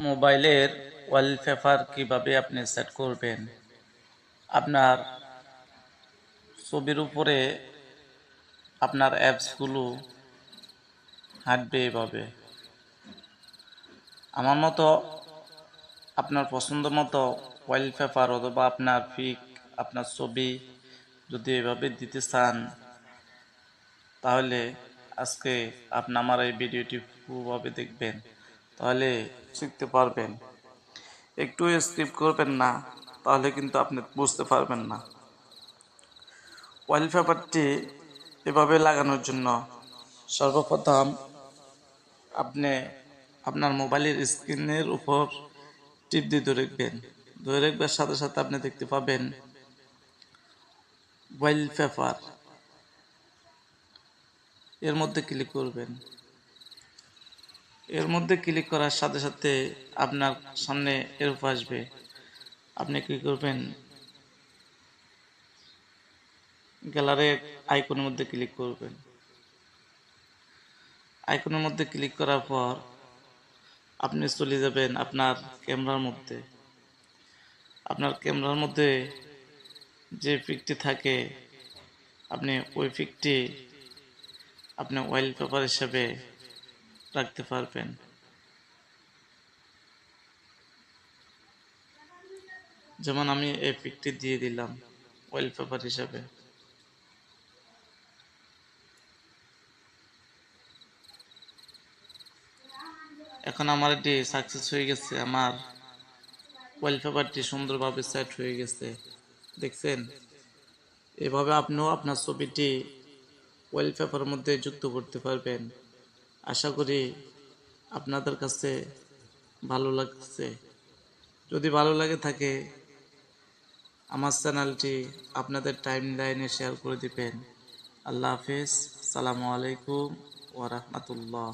মোবাইলের ওয়ালপেপার কিভাবে আপনি সেট করবেন। আপনার ছবির উপরে আপনার অ্যাপসগুলো হাঁটবে এভাবে। আমার মতো আপনার পছন্দ মতো ওয়ালপেপার অথবা আপনার পিক, আপনার ছবি যদি এভাবে দিতে চান, তাহলে আজকে আপনি আমার এই ভিডিওটি পুরোভাবে দেখবেন, তাহলে শিখতে পারবেন। একটু স্কিপ করবেন না, তাহলে কিন্তু আপনি বুঝতে পারবেন না। ওয়ালপেপারটি এভাবে লাগানোর জন্য সর্বপ্রথম আপনি আপনার মোবাইলের স্ক্রিনের উপর টিপ দিয়ে ধরে রাখবেন। ধরে রাখবার সাথে সাথে আপনি দেখতে পাবেন ওয়ালপেপার, এর মধ্যে ক্লিক করবেন। এর মধ্যে ক্লিক করার সাথে সাথে আপনার সামনে এরকম আসবে। আপনি কি করবেন, গ্যালারির আইকনের মধ্যে ক্লিক করবেন। আইকনের মধ্যে ক্লিক করার পর আপনি চলে যাবেন আপনার ক্যামেরার মধ্যে। আপনার ক্যামেরার মধ্যে যে পিকটি থাকে, আপনি ওই পিকটি আপনি ওয়ালপেপার হিসাবে রাখতে পারবেন। যেমন আমি এই পিকটি দিয়ে দিলাম ওয়ালপেপার হিসাবে। এখন আমার এটি সাকসেস হয়ে গেছে, আমার ওয়ালপেপারটি সুন্দরভাবে সেট হয়ে গেছে, দেখছেন। এভাবে আপনিও আপনার ছবিটি ওয়ালপেপারের মধ্যে যুক্ত করতে পারবেন। আশা করি আপনাদের কাছে ভালো লাগছে। যদি ভালো লাগে থাকে, আমার চ্যানেলটি আপনাদের টাইম লাইনে শেয়ার করে দিবেন। আল্লাহ হাফিজ, আসসালামু আলাইকুম ওয়া রাহমাতুল্লাহ।